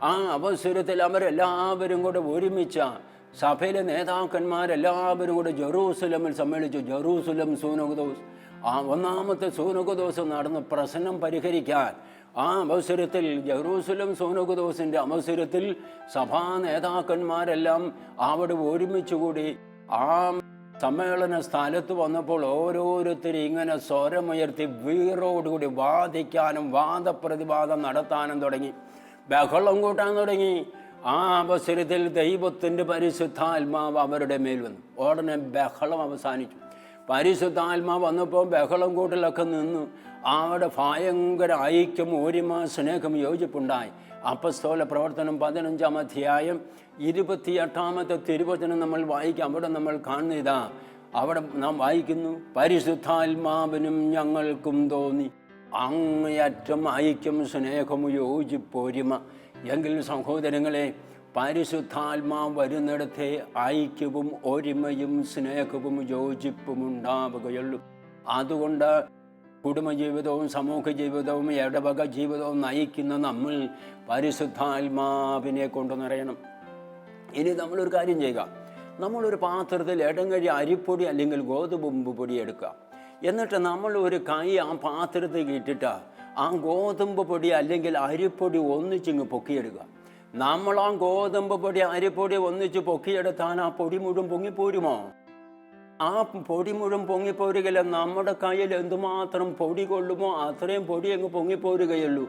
ആ അവസരത്തിൽ അവരെല്ലാവരും കൂടെ ഒരുമിച്ച സഭയിലെ നേതാക്കന്മാരെല്ലാവരും കൂടെ ജെറൂസലമിൽ സമ്മേളിച്ചു. ജെറൂസലം സൂനകദോസ്, ആ 1-ാമത്തെ സൂനകദോസ് നടന്ന് പ്രശ്നം പരിഹരിക്കാൻ ആ അവസരത്തിൽ ജെറൂസലം സൂനകദോസിൻ്റെ അവസരത്തിൽ സഭാ നേതാക്കന്മാരെല്ലാം അവിടെ ഒരുമിച്ച് കൂടി ആ സമ്മേളന സ്ഥലത്ത് വന്നപ്പോൾ ഓരോരുത്തരും ഇങ്ങനെ സ്വരമുയർത്തി വീറോടുകൂടി വാദിക്കാനും വാദപ്രതിവാദം നടത്താനും തുടങ്ങി, ബഹളം കൂട്ടാൻ തുടങ്ങി. ആ അവസരത്തിൽ ദൈവത്തിൻ്റെ പരിശുദ്ധാത്മാവ് അവരുടെ മേൽ വന്നു. ഉടനെ ബഹളം അവസാനിച്ചു. പരിശുദ്ധാത്മാവ് വന്നപ്പോൾ ബഹളം കൂട്ടലൊക്കെ നിന്നു. അവിടെ ഭയങ്കര ഐക്യം, ഒരുമ, സ്നേഹം, യോജിപ്പുണ്ടായി. അപ്പസ്തോല പ്രവർത്തനം 15-ാം അധ്യായം 28-ാമത്തെ തിരുവചനം നമ്മൾ വായിക്കാം. അവിടെ നമ്മൾ കാണുന്നതാ, അവിടെ നാം വായിക്കുന്നു, പരിശുദ്ധാത്മാവിനും ഞങ്ങൾക്കും തോന്നി അങ്ങേയറ്റം ഐക്യം, സ്നേഹം, യോജിപ്പൊരുമ. എങ്കിൽ സഹോദരങ്ങളെ, പരിശുദ്ധാത്മാവ് വരുന്നിടത്തെ ഐക്യവും ഒരുമയും സ്നേഹവും യോജിപ്പും ഉണ്ടാവുകയുള്ളൂ. അതുകൊണ്ട് കുടുംബജീവിതവും സമൂഹ ജീവിതവും ഇടവക ജീവിതവും നയിക്കുന്ന നമ്മൾ പരിശുദ്ധാത്മാവിനെ കൊണ്ട് നിറയണം. ഇനി നമ്മളൊരു കാര്യം ചെയ്യുക, നമ്മളൊരു പാത്രത്തിൽ ഇടങ്ങഴി അരിപ്പൊടി അല്ലെങ്കിൽ ഗോതമ്പ് പൊടി എടുക്കുക. എന്നിട്ട് നമ്മൾ ഒരു കൈ ആ പാത്രത്തിൽ ഇട്ടിട്ട് ആ ഗോതമ്പ് പൊടി അല്ലെങ്കിൽ അരിപ്പൊടി ഒന്നിച്ചിങ്ങ് പൊക്കിയെടുക്കുക. നമ്മൾ ആ ഗോതമ്പ് പൊടി അരിപ്പൊടി ഒന്നിച്ച് പൊക്കിയെടുത്താൽ ആ പൊടി മുഴുവൻ പൊങ്ങിപ്പോരുമോ? ആ പൊടി മുഴുവൻ പൊങ്ങിപ്പോരുകയില്ല. നമ്മുടെ കയ്യിൽ എന്തുമാത്രം പൊടി കൊള്ളുമോ അത്രയും പൊടി അങ്ങ് പൊങ്ങിപ്പോരുകയുള്ളൂ.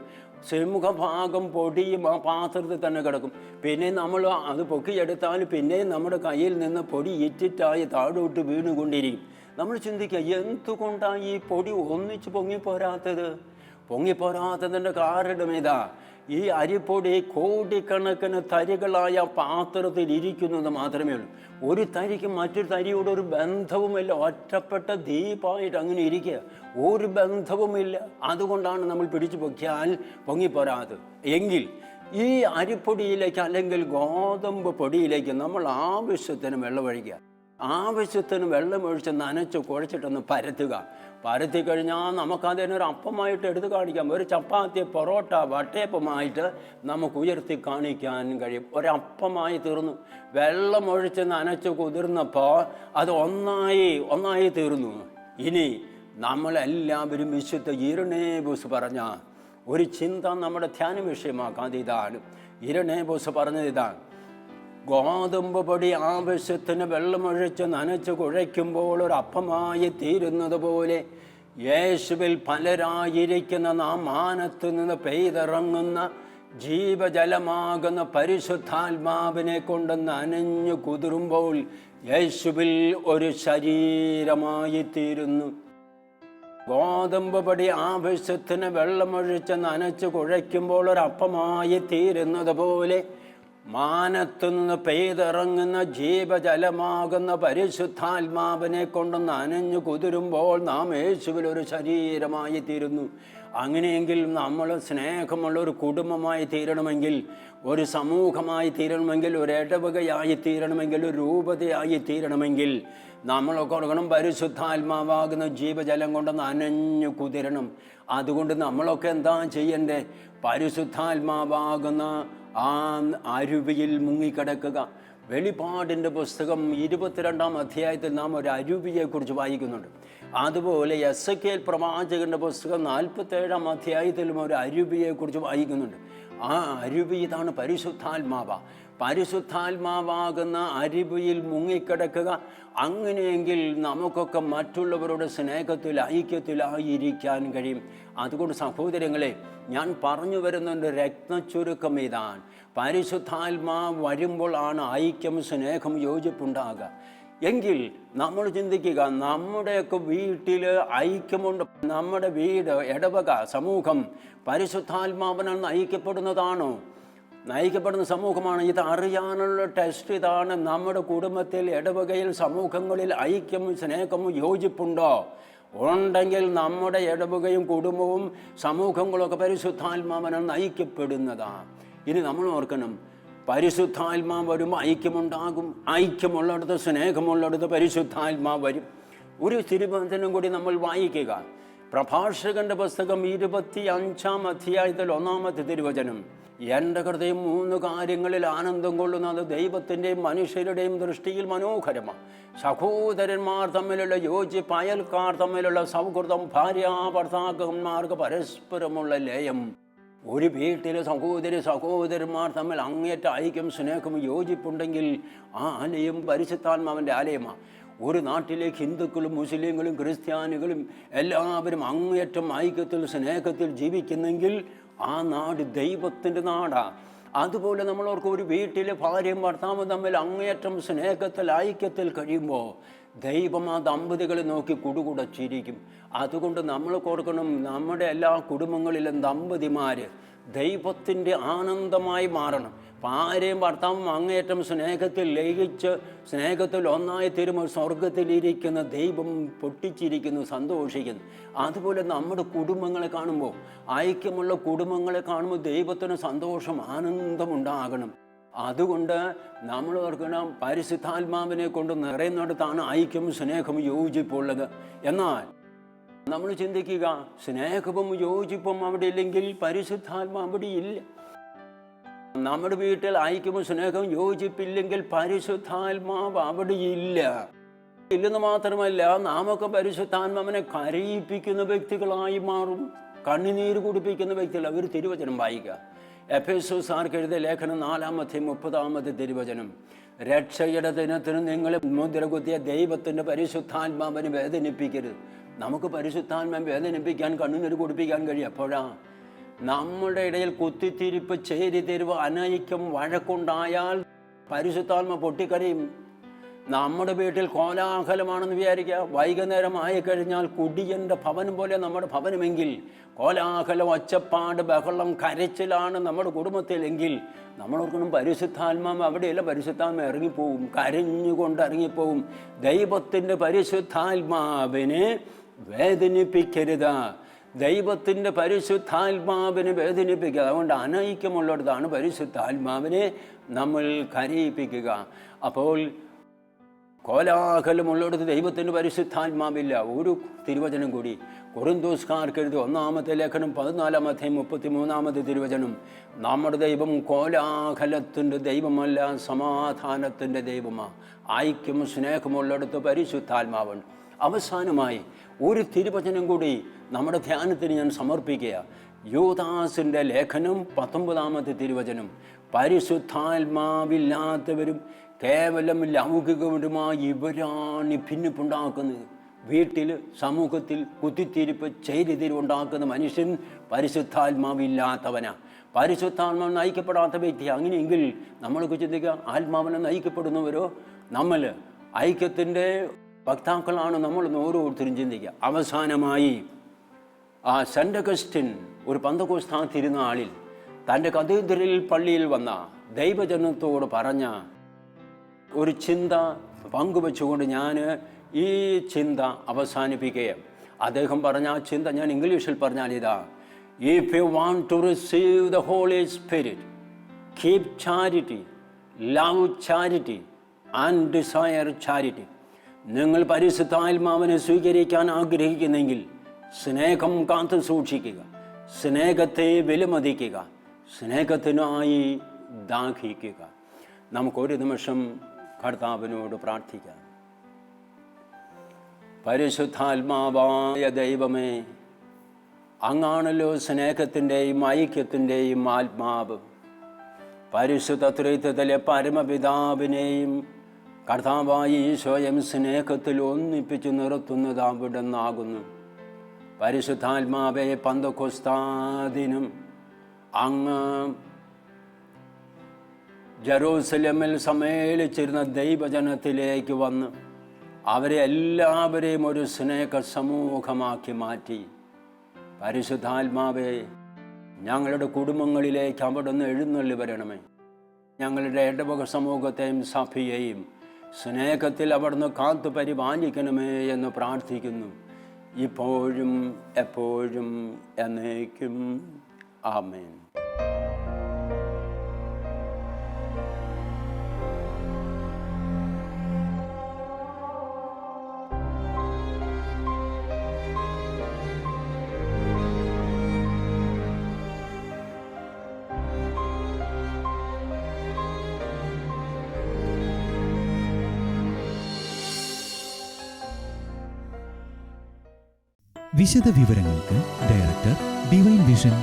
സിംഹഭാഗം പൊടിയും ആ പാത്രത്തിൽ തന്നെ കിടക്കും. പിന്നെ നമ്മൾ അത് പൊക്കിയെടുത്താൽ പിന്നെയും നമ്മുടെ കയ്യിൽ നിന്ന് പൊടി ഇറ്റിറ്റായി താഴോട്ട് വീണുകൊണ്ടിരിക്കും. നമ്മൾ ചിന്തിക്കുക, എന്തുകൊണ്ടാണ് ഈ പൊടി ഒന്നിച്ച് പൊങ്ങിപ്പോരാത്തത്? പൊങ്ങിപ്പോരാത്തതിൻ്റെ കാരണം ഇതാ, ഈ അരിപ്പൊടി കോടിക്കണക്കിന് തരികളായ പാത്രത്തിൽ ഇരിക്കുന്നത് മാത്രമേ ഉള്ളൂ. ഒരു തരിക്ക് മറ്റൊരു തരിയോട് ഒരു ബന്ധവുമില്ല. ഒറ്റപ്പെട്ട ദീപമായിട്ട് അങ്ങനെ ഇരിക്കുക, ഒരു ബന്ധവുമില്ല. അതുകൊണ്ടാണ് നമ്മൾ പിടിച്ചു പൊക്കിയാൽ പൊങ്ങിപ്പോരാത്തത്. എങ്കിൽ ഈ അരിപ്പൊടിയിലേക്ക് അല്ലെങ്കിൽ ഗോതമ്പ് പൊടിയിലേക്ക് നമ്മൾ ആവശ്യത്തിന് വെള്ളമൊഴിക്കുക. ആവശ്യത്തിന് വെള്ളമൊഴിച്ച് നനച്ച് കുഴച്ചിട്ടൊന്ന് പരത്തുക. പരത്തി കഴിഞ്ഞാൽ നമുക്കതിനൊരു അപ്പമായിട്ട് എടുത്ത് കാണിക്കാം. ഒരു ചപ്പാത്തി, പൊറോട്ട, വട്ടയപ്പമായിട്ട് നമുക്ക് ഉയർത്തി കാണിക്കാൻ കഴിയും. ഒരപ്പമായി തീർന്നു. വെള്ളമൊഴിച്ച് നനച്ച് കുതിർന്നപ്പോൾ അത് ഒന്നായി തീർന്നു. ഇനി നമ്മളെല്ലാവരും വിശുദ്ധ ഇരണേബൂസ് പറഞ്ഞ ഒരു ചിന്ത നമ്മുടെ ധ്യാന വിഷയമാക്കാതെ ഇതാണ്. ഇരണേബൂസ് പറഞ്ഞത് ഇതാണ്, ഗോതമ്പ് പൊടി ആവശ്യത്തിന് വെള്ളമൊഴിച്ച് നനച്ച് കുഴയ്ക്കുമ്പോൾ ഒരു അപ്പമായി തീരുന്നത് പോലെ യേശുവിൽ പലരായിരിക്കുന്ന നാം മാനത്തു നിന്ന് പെയ്തിറങ്ങുന്ന ജീവജലമാകുന്ന പരിശുദ്ധാത്മാവിനെ കൊണ്ട് നനഞ്ഞു കുതിരുമ്പോൾ യേശുവിൽ ഒരു ശരീരമായി തീരുന്നു. ഗോതമ്പ് പൊടി ആവശ്യത്തിന് വെള്ളമൊഴിച്ച് നനച്ച് കുഴയ്ക്കുമ്പോൾ ഒരു അപ്പമായി തീരുന്നത് പോലെ മാനത്തുനിന്ന് പെയ്തിറങ്ങുന്ന ജീവജലമാകുന്ന പരിശുദ്ധാത്മാവിനെ കൊണ്ട് നനഞ്ഞു കുതിരുമ്പോൾ നാം യേശുവിൽ ഒരു ശരീരമായി തീരുന്നു. അങ്ങനെയെങ്കിൽ നമ്മൾ സ്നേഹമുള്ള ഒരു കുടുംബമായി തീരണമെങ്കിൽ, ഒരു സമൂഹമായി തീരണമെങ്കിൽ, ഒരു ഇടവകയായി തീരണമെങ്കിൽ, ഒരു രൂപതയായി തീരണമെങ്കിൽ നമ്മളൊക്കെ ഓർക്കണം, പരിശുദ്ധാത്മാവാകുന്ന ജീവജലം കൊണ്ട് നനഞ്ഞു കുതിരണം. അതുകൊണ്ട് നമ്മളൊക്കെ എന്താ ചെയ്യണ്ടേ? പരിശുദ്ധാത്മാവാകുന്ന ആ അരുവിയിൽ മുങ്ങിക്കിടക്കുക. വെളിപാടിൻ്റെ പുസ്തകം 22-ാം അധ്യായത്തിൽ നാം ഒരു അരുവിയെക്കുറിച്ച് വായിക്കുന്നുണ്ട്. അതുപോലെ എസെക്കിയേൽ പ്രവാചകൻ്റെ പുസ്തകം 47-ാം അധ്യായത്തിലും ഒരു അരുവിയെക്കുറിച്ച് വായിക്കുന്നുണ്ട്. ആ അരുവി ഇതാണ് പരിശുദ്ധാത്മാവ. പരിശുദ്ധാത്മാവാകുന്ന അരുവിയിൽ മുങ്ങിക്കിടക്കുക. അങ്ങനെയെങ്കിൽ നമുക്കൊക്കെ മറ്റുള്ളവരുടെ സ്നേഹത്തിൽ, ഐക്യത്തിലായിരിക്കാൻ കഴിയും. അതുകൊണ്ട് സഹോദരങ്ങളെ, ഞാൻ പറഞ്ഞു വരുന്നതിൻ്റെ രത്നച്ചുരുക്കം ഇതാണ്. പരിശുദ്ധാത്മാവ് വരുമ്പോൾ ആണ് ഐക്യം, സ്നേഹം, യോജിപ്പുണ്ടാകുക. എങ്കിൽ നമ്മൾ ചിന്തിക്കുക, നമ്മുടെയൊക്കെ വീട്ടിൽ ഐക്യമുണ്ട്. നമ്മുടെ വീട്, ഇടവക, സമൂഹം പരിശുദ്ധാത്മാവിനാൽ നയിക്കപ്പെടുന്നതാണോ? നയിക്കപ്പെടുന്ന സമൂഹമാണ്. ഇത് അറിയാനുള്ള ടെസ്റ്റ് ഇതാണ്. നമ്മുടെ കുടുംബത്തിൽ, ഇടവകയിൽ, സമൂഹങ്ങളിൽ ഐക്യവും സ്നേഹവും യോജിപ്പുണ്ടോ? ഉണ്ടെങ്കിൽ നമ്മുടെ ഇടവകയും കുടുംബവും സമൂഹങ്ങളൊക്കെ പരിശുദ്ധാത്മാവിനാൽ നയിക്കപ്പെടുന്നതാണ്. ഇനി നമ്മൾ ഓർക്കണം, പരിശുദ്ധാത്മാവ് വരുമ്പോൾ ഐക്യമുണ്ടാകും. ഐക്യമുള്ളിടത്ത്, സ്നേഹമുള്ളിടത്ത് പരിശുദ്ധാത്മാവ് വരും. ഒരു തിരുവചനം കൂടി നമ്മൾ വായിക്കുക. പ്രഭാഷകന്റെ പുസ്തകം 25-ാം അധ്യായത്തിൽ 1-ാമത്തെ തിരുവചനം, എൻ്റെ ഹൃദയം 3 കാര്യങ്ങളിൽ ആനന്ദം കൊള്ളുന്നത് ദൈവത്തിൻ്റെയും മനുഷ്യരുടെയും ദൃഷ്ടിയിൽ മനോഹരമാണ്. സഹോദരന്മാർ തമ്മിലുള്ള യോജിപ്പ്, അയൽക്കാർ തമ്മിലുള്ള സൗഹൃദം, ഭാര്യാഭർത്താക്കന്മാർക്ക് പരസ്പരമുള്ള ലയം. ഒരു വീട്ടിലെ സഹോദരന്മാർ തമ്മിൽ അങ്ങേറ്റ ഐക്യം, സ്നേഹം, യോജിപ്പുണ്ടെങ്കിൽ ആ ആലയം പരിശുദ്ധാത്മാവിൻ്റെ ആലയമാണ്. ഒരു നാട്ടിലെ ഹിന്ദുക്കളും മുസ്ലിങ്ങളും ക്രിസ്ത്യാനികളും എല്ലാവരും അങ്ങേയറ്റം ഐക്യത്തിൽ സ്നേഹത്തിൽ ജീവിക്കുന്നെങ്കിൽ ആ നാട് ദൈവത്തിൻ്റെ നാടാണ്. അതുപോലെ നമ്മളവർക്ക് ഒരു വീട്ടിലെ ഭാര്യയും ഭർത്താവും തമ്മിൽ അങ്ങേയറ്റം സ്നേഹത്തിൽ ഐക്യത്തിൽ കഴിയുമ്പോൾ ദൈവം ആ ദമ്പതികളെ നോക്കി കുടുകുടച്ചിരിക്കും. അതുകൊണ്ട് നമ്മൾ ഓർക്കണം, നമ്മുടെ എല്ലാ കുടുംബങ്ങളിലും ദമ്പതിമാർ ദൈവത്തിൻ്റെ ആനന്ദമായി മാറണം. ഭാര്യയും ഭർത്താവും അങ്ങേയറ്റം സ്നേഹത്തിൽ ലയിച്ച് സ്നേഹത്തിൽ ഒന്നായി തീരുമ്പോൾ സ്വർഗത്തിലിരിക്കുന്ന ദൈവം പൊട്ടിച്ചിരിക്കുന്നു, സന്തോഷിക്കുന്നു. അതുപോലെ നമ്മുടെ കുടുംബങ്ങളെ കാണുമ്പോൾ, ഐക്യമുള്ള കുടുംബങ്ങളെ കാണുമ്പോൾ ദൈവത്തിന് സന്തോഷം, ആനന്ദമുണ്ടാകണം. അതുകൊണ്ട് നമ്മൾ ഓർക്കണം, പരിശുദ്ധാത്മാവിനെ കൊണ്ട് നിറയുന്നിടത്താണ് ഐക്യം, സ്നേഹവും യോജിപ്പുള്ളത്. എന്നാൽ നമ്മൾ ചിന്തിക്കുക, സ്നേഹവും യോജിപ്പും അവിടെ ഇല്ലെങ്കിൽ പരിശുദ്ധാത്മാ അവിടെ ഇല്ല. നമ്മുടെ വീട്ടിൽ ഐക്യവും സ്നേഹവും യോജിപ്പില്ലെങ്കിൽ പരിശുദ്ധാത്മാവ് അവിടെ ഇല്ലെന്ന് മാത്രമല്ല, നാമൊക്കെ പരിശുദ്ധാത്മാവിനെ കരയിപ്പിക്കുന്ന വ്യക്തികളായി മാറും, കണ്ണുനീര് കുടിപ്പിക്കുന്ന വ്യക്തികൾ. അവർ തിരുവചനം വായിക്കുക. എഫേസ്യർക്ക് എഴുതിയ ലേഖനം 4:30 തിരുവചനം, രക്ഷയുടെ ദിനത്തിന് നിങ്ങളെ മുദ്രകുത്തിയ ദൈവത്തിൻ്റെ പരിശുദ്ധാത്മാവിനെ വേദനിപ്പിക്കരുത്. നമുക്ക് പരിശുദ്ധാത്മാവിനെ വേദനിപ്പിക്കാൻ, കണ്ണുനീര് കുടിപ്പിക്കാൻ കഴിയും എപ്പോഴാണ്? നമ്മുടെ ഇടയിൽ കുത്തിത്തിരിപ്പ്, ചേരിതിരിവ്, അനൈക്യം, വഴക്കുണ്ടായാൽ പരിശുദ്ധാത്മ പൊട്ടിക്കരയും. നമ്മുടെ വീട്ടിൽ കോലാഹലമാണെന്ന് വിചാരിക്കുക. വൈകുന്നേരം ആയിക്കഴിഞ്ഞാൽ കുടിയൻ്റെ ഭവനം പോലെ നമ്മുടെ ഭവനമെങ്കിൽ, കോലാഹലം, ഒച്ചപ്പാട്, ബഹളം, കരച്ചിലാണ് നമ്മുടെ കുടുംബത്തിലെങ്കിൽ, നമ്മളോർക്കണം പരിശുദ്ധാത്മാവ് അവിടെയല്ല. പരിശുദ്ധാത്മ ഇറങ്ങിപ്പോവും, കരഞ്ഞുകൊണ്ട് ഇറങ്ങിപ്പോവും. ദൈവത്തിൻ്റെ പരിശുദ്ധാത്മാവിനെ വേദനിപ്പിക്കരുത്. ദൈവത്തിൻ്റെ പരിശുദ്ധാത്മാവിനെ വേദനിപ്പിക്കുക. അതുകൊണ്ട് അനൈക്യമുള്ളിടത്താണ് പരിശുദ്ധാത്മാവിനെ നമ്മൾ കരയിപ്പിക്കുക. അപ്പോൾ കോലാഹലമുള്ളിടത്ത് ദൈവത്തിൻ്റെ പരിശുദ്ധാത്മാവില്ല. ഒരു തിരുവചനം കൂടി, കൊറിന്തോസ്കാർക്ക് എഴുതി 1 ലേഖനം 14:33 തിരുവചനം, നമ്മുടെ ദൈവം കോലാഹലത്തിൻ്റെ ദൈവമല്ല, സമാധാനത്തിൻ്റെ ദൈവമാണ്. ഐക്യം സ്നേഹമുള്ളിടത്ത് പരിശുദ്ധാത്മാവുണ്ട്. അവസാനമായി ഒരു തിരുവചനം കൂടി നമ്മുടെ ധ്യാനത്തിന് ഞാൻ സമർപ്പിക്കുക. യൂദാസിൻ്റെ ലേഖനം 19 തിരുവചനം, പരിശുദ്ധാത്മാവില്ലാത്തവരും കേവലം ലൗകികപരമായി ഇവരാണ് ഭിന്നിപ്പുണ്ടാക്കുന്നത്. വീട്ടിൽ, സമൂഹത്തിൽ കുത്തിത്തിരിപ്പ്, ചേരിതിരിവുണ്ടാക്കുന്ന മനുഷ്യൻ പരിശുദ്ധാത്മാവില്ലാത്തവനാണ്. പരിശുദ്ധാത്മാവ് നയിക്കപ്പെടാത്ത വ്യക്തി. അങ്ങനെയെങ്കിൽ നമ്മളൊക്കെ ചിന്തിക്കുക, ആത്മാവിനെ നയിക്കപ്പെടുന്നവരോ നമ്മൾ ഐക്യത്തിൻ്റെ വക്താക്കളാണ് നമ്മളെന്ന് ഓരോരുത്തരും ചിന്തിക്കുക. അവസാനമായി സെൻ്റ് അഗസ്റ്റിൻ ഒരു പെന്തക്കോസ്താ തിരുനാളിൽ തൻ്റെ കത്തീഡ്രൽ പള്ളിയിൽ വന്ന ദൈവജനത്തോട് പറഞ്ഞ ഒരു ചിന്ത പങ്കുവെച്ചുകൊണ്ട് ഞാൻ ഈ ചിന്ത അവസാനിപ്പിക്കുകയാണ്. അദ്ദേഹം പറഞ്ഞ ആ ചിന്ത ഞാൻ ഇംഗ്ലീഷിൽ പറഞ്ഞാൽ ഇതാ: if you want to receive the Holy Spirit, keep charity, love charity and desire charity. നിങ്ങൾ പരിശുദ്ധാത്മാവിനെ സ്വീകരിക്കാൻ ആഗ്രഹിക്കുന്നെങ്കിൽ സ്നേഹം കാത്തു സൂക്ഷിക്കുക, സ്നേഹത്തെ വിലമതിക്കുക, സ്നേഹത്തിനായി ദാഹിക്കുക. നമുക്കൊരു നിമിഷം കർത്താവിനോട് പ്രാർത്ഥിക്കാം. പരിശുദ്ധാത്മാവായ ദൈവമേ, അങ്ങാണല്ലോ സ്നേഹത്തിൻ്റെയും ഐക്യത്തിൻ്റെയും ആത്മാവ്. പരിശുദ്ധ ത്രിത്വത്തിലെ പരമപിതാവിനെയും കർത്താവായി സ്വയം സ്നേഹത്തിൽ ഒന്നിപ്പിച്ച് നിർത്തുന്നത് അവിടെ നിന്നാകുന്നു. പരിശുദ്ധാത്മാവെ, പെന്തക്കോസ്താദിനം അങ്ങ് ജെറൂസലേമിൽ സമ്മേളിച്ചിരുന്ന ദൈവജനത്തിലേക്ക് വന്ന് അവരെ എല്ലാവരെയും ഒരു സ്നേഹ സമൂഹമാക്കി മാറ്റി. പരിശുദ്ധാത്മാവെ, ഞങ്ങളുടെ കുടുംബങ്ങളിലേക്ക് അവിടുന്ന് എഴുന്നള്ളി വരണമേ. ഞങ്ങളുടെ ഇടവക സമൂഹത്തെയും സഭയെയും സ്നേഹത്തിൽ അവിടുന്ന് കാത്തു പരിപാലിക്കണമേ എന്ന് പ്രാർത്ഥിക്കുന്നു, ഇപ്പോഴും എപ്പോഴും എന്നേക്കും. ആമേൻ. വിശദ വിവരങ്ങൾക്ക് director, divine vision,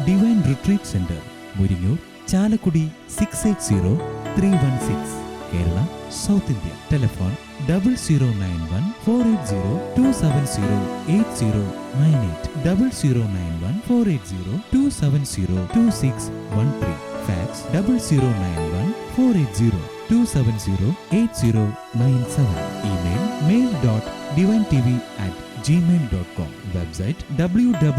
divine retreat centre, Muringoor, Chalakudy 680316. Kerala, South India. Telephone 0091 480 270 8098, 0091 480 270 2613. Fax 0091 480 270 8097. Email mail.divinetv@gmail.com. Website www.drcm.org.